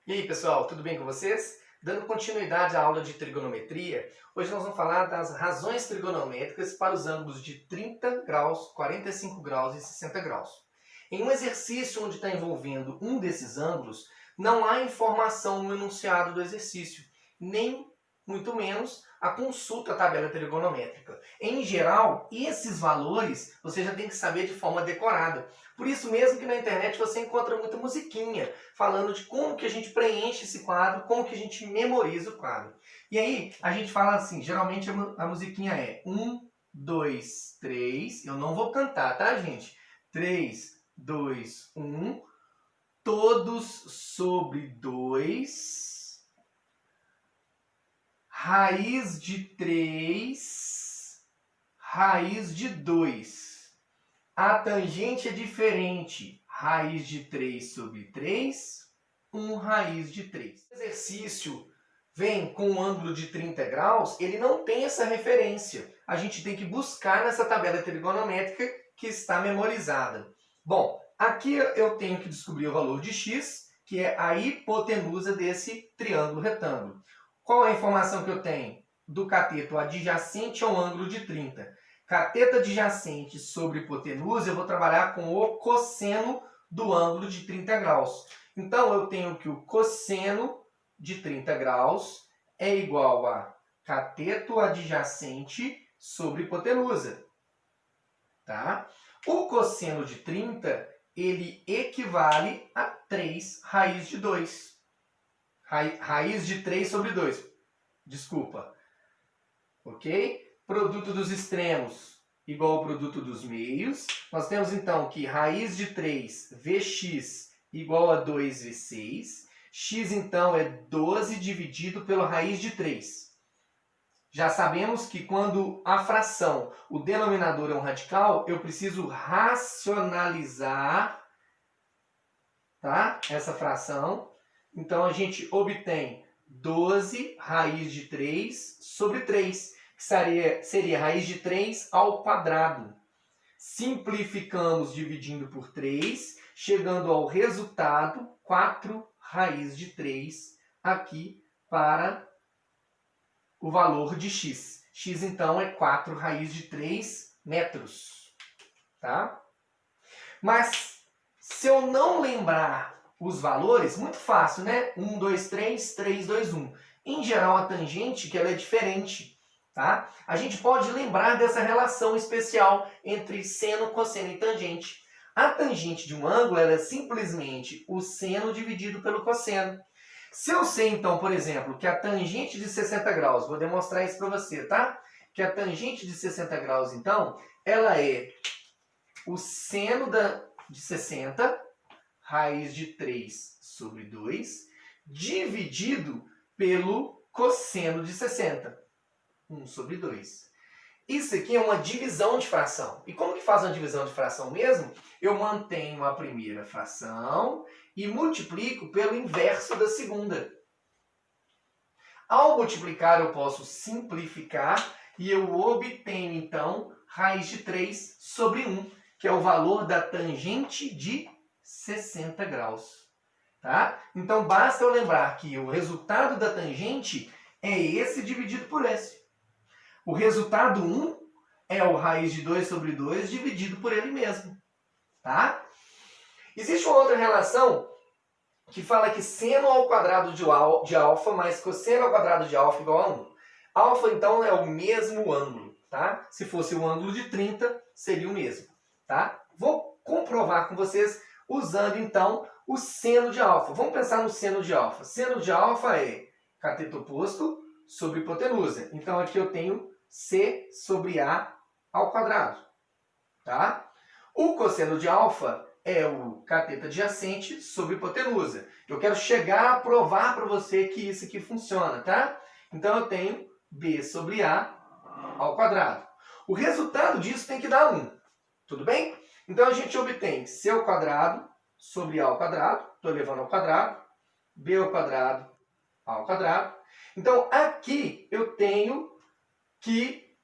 E aí, pessoal, tudo bem com vocês? Dando continuidade à aula de trigonometria, hoje nós vamos falar das razões trigonométricas para os ângulos de 30 graus, 45 graus e 60 graus. Em um exercício onde está envolvendo um desses ângulos, não há informação no enunciado do exercício, nem muito menos a consulta à tabela trigonométrica. Em geral, esses valores você já tem que saber de forma decorada. Por isso mesmo que na internet você encontra muita musiquinha falando de como que a gente preenche esse quadro, como que a gente memoriza o quadro. E aí, a gente fala assim, geralmente a musiquinha é 1, 2, 3, eu não vou cantar, tá, gente? 3, 2, 1, todos sobre 2, raiz de 3, raiz de 2. A tangente é diferente. Raiz de 3 sobre 3, 1 raiz de 3. O exercício vem com um ângulo de 30 graus, ele não tem essa referência. A gente tem que buscar nessa tabela trigonométrica que está memorizada. Bom, aqui eu tenho que descobrir o valor de x, que é a hipotenusa desse triângulo retângulo. Qual é a informação que eu tenho? Do cateto adjacente ao ângulo de 30. Cateto adjacente sobre hipotenusa, eu vou trabalhar com o cosseno do ângulo de 30 graus. Então, eu tenho que o cosseno de 30 graus é igual a cateto adjacente sobre hipotenusa. Tá? O cosseno de 30, ele equivale a 3 raiz de 2. Raiz de 3 sobre 2. Desculpa. Ok? Produto dos extremos igual ao produto dos meios. Nós temos então que raiz de 3 Vx igual a 2V6. X então é 12 dividido pela raiz de 3. Já sabemos que quando a fração, o denominador é um radical, eu preciso racionalizar, tá? Essa fração. Então a gente obtém 12 raiz de 3 sobre 3. Que seria raiz de 3 ao quadrado. Simplificamos dividindo por 3, chegando ao resultado 4 raiz de 3 aqui para o valor de x. X, então, é 4 raiz de 3 metros. Tá? Mas, se eu não lembrar os valores, muito fácil, né? 1, 2, 3, 3, 2, 1. Em geral, a tangente, que ela é diferente. Tá? A gente pode lembrar dessa relação especial entre seno, cosseno e tangente. A tangente de um ângulo ela é simplesmente o seno dividido pelo cosseno. Se eu sei, então, por exemplo, que a tangente de 60 graus, vou demonstrar isso para você, tá? Que a tangente de 60 graus, então, ela é o seno de 60, raiz de 3 sobre 2, dividido pelo cosseno de 60. 1 sobre 2. Isso aqui é uma divisão de fração. E como que faz uma divisão de fração mesmo? Eu mantenho a primeira fração e multiplico pelo inverso da segunda. Ao multiplicar, eu posso simplificar e eu obtenho, então, raiz de 3 sobre 1, que é o valor da tangente de 60 graus. Tá? Então, basta eu lembrar que o resultado da tangente é esse dividido por esse. O resultado 1 é o raiz de 2 sobre 2 dividido por ele mesmo. Tá? Existe uma outra relação que fala que seno ao quadrado de alfa mais cosseno ao quadrado de alfa igual a 1. Alfa, então, é o mesmo ângulo. Tá? Se fosse o ângulo de 30, seria o mesmo. Tá? Vou comprovar com vocês usando, então, o seno de alfa. Vamos pensar no seno de alfa. Seno de alfa é cateto oposto sobre hipotenusa. Então, aqui eu tenho C sobre A ao quadrado. Tá? O cosseno de alfa é o cateto adjacente sobre hipotenusa. Eu quero chegar a provar para você que isso aqui funciona, tá? Então, eu tenho B sobre A ao quadrado. O resultado disso tem que dar 1. Tudo bem? Então, a gente obtém C ao quadrado sobre A ao quadrado. Estou levando ao quadrado. B ao quadrado ao quadrado. Então, aqui eu tenho que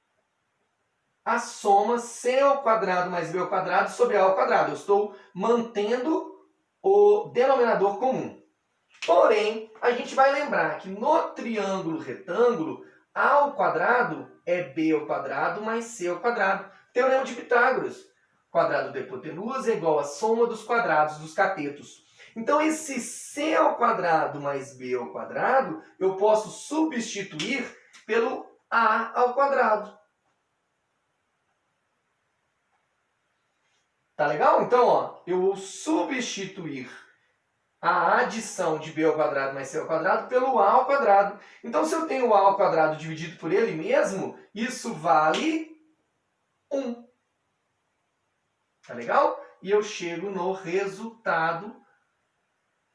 a soma C ao quadrado mais B ao quadrado sobre A ao quadrado. Eu estou mantendo o denominador comum. Porém, a gente vai lembrar que no triângulo retângulo, a ao quadrado é b ao quadrado mais c ao quadrado. Teorema de Pitágoras. Quadrado da hipotenusa é igual à soma dos quadrados dos catetos. Então, esse c ao quadrado mais b ao quadrado, eu posso substituir pelo a ao quadrado. Tá legal? Então, ó, eu vou substituir a adição de b ao quadrado mais c ao quadrado pelo a ao quadrado. Então, se eu tenho o a ao quadrado dividido por ele mesmo, isso vale 1. Tá legal? E eu chego no resultado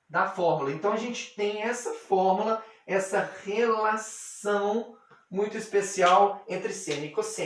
da fórmula. Então, a gente tem essa fórmula, essa relação muito especial entre seno e cosseno.